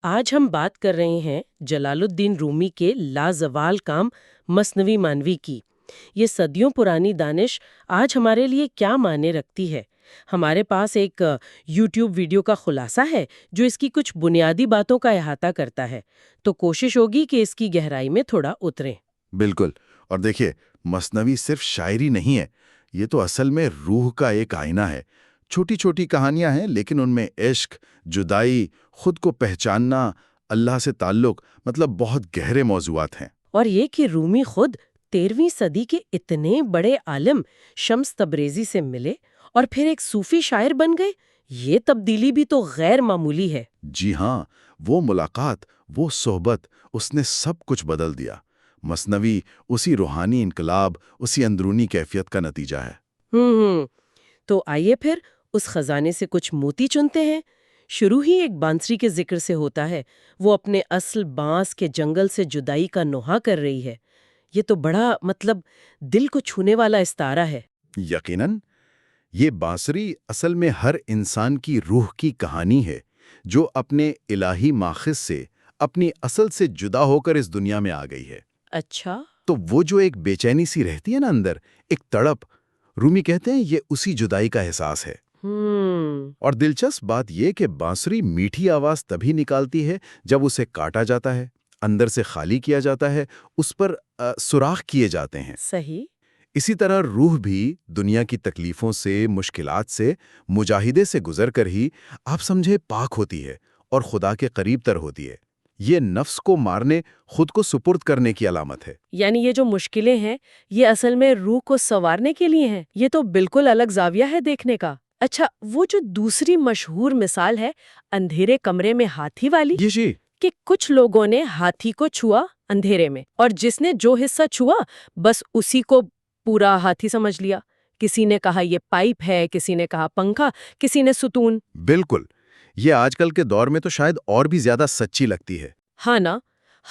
آج ہم بات کر رہے ہیں جلال الدین رومی کے لازوال کام مثنوی مانوی کی۔ یہ صدیوں پرانی دانش آج ہمارے لیے کیا معنی رکھتی ہے؟ ہمارے پاس ایک یوٹیوب ویڈیو کا خلاصہ ہے جو اس کی کچھ بنیادی باتوں کا احاطہ کرتا ہے، تو کوشش ہوگی کہ اس کی گہرائی میں تھوڑا اتریں۔ بالکل۔ اور دیکھیے، مثنوی صرف شاعری نہیں ہے، یہ تو اصل میں روح کا ایک آئینہ ہے۔ چھوٹی چھوٹی کہانیاں ہیں لیکن ان میں عشق، جدائی، خود کو پہچاننا، اللہ سے تعلق، مطلب بہت گہرے موضوعات ہیں۔ اور یہ کہ رومی خود 13ویں صدی کے اتنے بڑے عالم شمس تبریزی سے ملے اور پھر ایک صوفی شاعر بن گئے، یہ تبدیلی بھی تو غیر معمولی ہے۔ جی ہاں، وہ ملاقات، وہ صحبت، اس نے سب کچھ بدل دیا۔ مثنوی اسی روحانی انقلاب، اسی اندرونی کیفیت کا نتیجہ ہے۔ ہوں تو آئیے پھر اس خزانے سے کچھ موتی چنتے ہیں۔ شروع ہی ایک بانسری کے ذکر سے ہوتا ہے، وہ اپنے اصل بانس کے جنگل سے جدائی کا نوحہ کر رہی ہے۔ یہ تو بڑا دل کو چھونے والا استعارہ ہے۔ یقیناً، یہ بانسری اصل میں ہر انسان کی روح کی کہانی ہے، جو اپنے الہی ماخذ سے، اپنی اصل سے جدا ہو کر اس دنیا میں آ گئی ہے۔ اچھا۔ تو وہ جو ایک بے چینی سی رہتی ہے نا اندر، ایک تڑپ، رومی کہتے ہیں یہ اسی جدائی کا احساس ہے۔ اور دلچسپ بات یہ کہ بانسری میٹھی آواز تبھی نکالتی ہے جب اسے کاٹا جاتا ہے، اندر سے خالی کیا جاتا ہے، اس پر سوراخ کیے جاتے ہیں۔ صحیح۔ اسی طرح روح بھی دنیا کی تکلیفوں سے، مشکلات سے، مجاہدے سے گزر کر ہی آپ سمجھے پاک ہوتی ہے اور خدا کے قریب تر ہوتی ہے۔ یہ نفس کو مارنے، خود کو سپرد کرنے کی علامت ہے۔ یعنی یہ جو مشکلیں ہیں، یہ اصل میں روح کو سنوارنے کے لیے ہیں۔ یہ تو بالکل الگ زاویہ ہے دیکھنے کا۔ اچھا، وہ جو دوسری مشہور مثال ہے اندھیرے کمرے میں ہاتھی والی، جی، کہ کچھ لوگوں نے ہاتھی کو چھوا اندھیرے میں، اور جس نے جو حصہ چھوا بس اسی کو پورا ہاتھی سمجھ لیا۔ کسی نے کہا یہ پائپ ہے، کسی نے کہا پنکھا، کسی نے ستون۔ بالکل۔ یہ آج کل کے دور میں تو شاید اور بھی زیادہ سچی لگتی ہے۔ ہاں نا،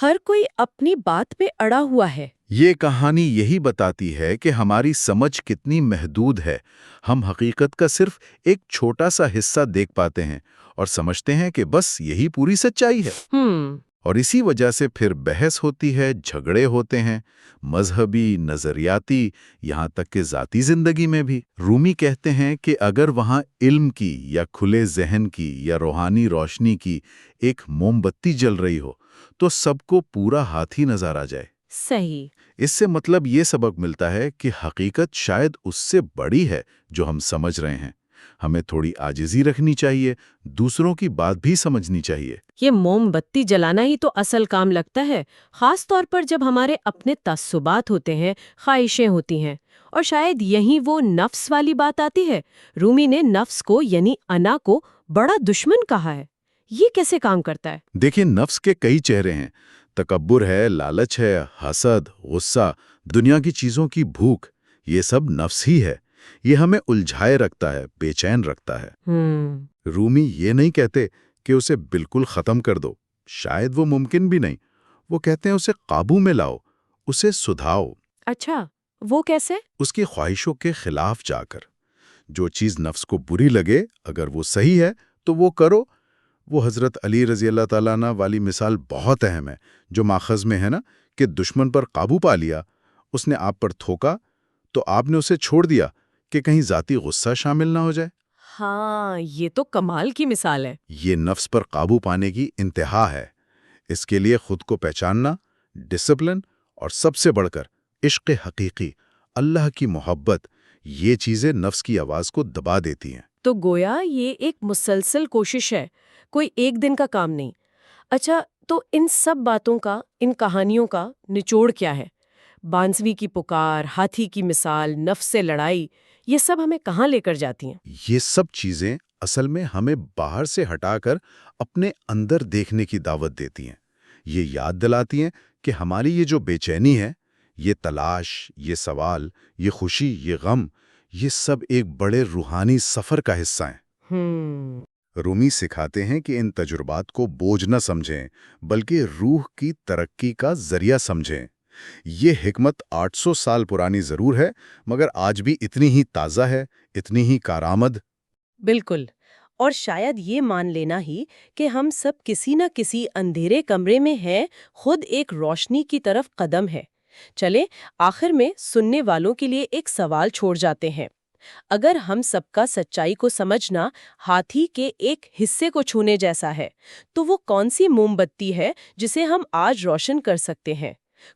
ہر کوئی اپنی بات پہ اڑا ہوا ہے۔ یہ کہانی یہی بتاتی ہے کہ ہماری سمجھ کتنی محدود ہے۔ ہم حقیقت کا صرف ایک چھوٹا سا حصہ دیکھ پاتے ہیں اور سمجھتے ہیں کہ بس یہی پوری سچائی ہے۔ اور اسی وجہ سے پھر بحث ہوتی ہے، جھگڑے ہوتے ہیں، مذہبی، نظریاتی، یہاں تک کہ ذاتی زندگی میں بھی۔ رومی کہتے ہیں کہ اگر وہاں علم کی یا کھلے ذہن کی یا روحانی روشنی کی ایک موم بتی جل رہی ہو تو سب کو پورا ہاتھی نظر آ جائے۔ صحیح۔ اس سے مطلب یہ سبق ملتا ہے کہ حقیقت شاید اس سے بڑی ہے جو ہم سمجھ رہے ہیں۔ ہمیں تھوڑی عاجزی رکھنی چاہیے، دوسروں کی بات بھی سمجھنی چاہیے۔ یہ موم بتی جلانا ہی تو اصل کام لگتا ہے، خاص طور پر جب ہمارے اپنے تعصبات ہوتے ہیں، خواہشیں ہوتی ہیں، اور شاید یہیں وہ نفس والی بات آتی ہے۔ رومی نے نفس کو یعنی انا کو بڑا دشمن کہا ہے۔ یہ کیسے کام کرتا ہے؟ دیکھیں، نفس کے کئی چہرے ہیں۔ تکبر ہے، لالچ ہے، حسد، غصہ، دنیا کی چیزوں کی بھوک، یہ سب نفس ہی ہے۔ یہ ہمیں الجھائے رکھتا ہے، بے چین رکھتا ہے۔ رومی یہ نہیں کہتے کہ اسے بالکل ختم کر دو، شاید وہ ممکن بھی نہیں۔ وہ کہتے ہیں اسے قابو میں لاؤ، اسے سدھاؤ۔ اچھا، وہ کیسے؟ اس کی خواہشوں کے خلاف جا کر۔ جو چیز نفس کو بری لگے، اگر وہ صحیح ہے تو وہ کرو۔ وہ حضرت علی رضی اللہ تعالیٰ عنہ والی مثال بہت اہم ہے، جو ماخذ میں ہے نا، کہ دشمن پر قابو پا لیا، اس نے آپ پر تھوکا تو آپ نے اسے چھوڑ دیا کہ کہیں ذاتی غصہ شامل نہ ہو جائے۔ ہاں، یہ تو کمال کی مثال ہے۔ یہ نفس پر قابو پانے کی انتہا ہے۔ اس کے لیے خود کو پہچاننا، ڈسپلن، اور سب سے بڑھ کر عشق حقیقی، اللہ کی محبت، یہ چیزیں نفس کی آواز کو دبا دیتی ہیں۔ تو گویا یہ ایک مسلسل کوشش ہے، کوئی ایک دن کا کام نہیں۔ اچھا، تو ان سب باتوں کا، ان کہانیوں کا نچوڑ کیا ہے؟ بانسوی کی پکار، ہاتھی کی مثال، نفس سے لڑائی، یہ سب ہمیں کہاں لے کر جاتی ہیں؟ یہ سب چیزیں اصل میں ہمیں باہر سے ہٹا کر اپنے اندر دیکھنے کی دعوت دیتی ہیں۔ یہ یاد دلاتی ہیں کہ ہماری یہ جو بے چینی ہے، یہ تلاش، یہ سوال، یہ خوشی، یہ غم، یہ سب ایک بڑے روحانی سفر کا حصہ ہیں۔ رومی سکھاتے ہیں کہ ان تجربات کو بوجھ نہ سمجھیں، بلکہ روح کی ترقی کا ذریعہ سمجھیں۔ یہ حکمت 800 سال پرانی ضرور ہے، مگر آج بھی اتنی ہی تازہ ہے، اتنی ہی کارآمد۔ بالکل۔ اور شاید یہ مان لینا ہی کہ ہم سب کسی نہ کسی اندھیرے کمرے میں ہیں، خود ایک روشنی کی طرف قدم ہے۔ چلے آخر میں سننے والوں کے لیے ایک سوال چھوڑ جاتے ہیں۔ اگر ہم سب کا سچائی کو سمجھنا ہاتھی کے ایک حصے کو چھونے جیسا ہے، تو وہ کون سی موم بتی ہے جسے ہم آج روشن کر سکتے ہیں؟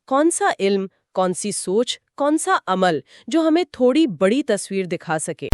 کون سا علم، کون سی سوچ، کون سا عمل جو ہمیں تھوڑی بڑی تصویر دکھا سکے؟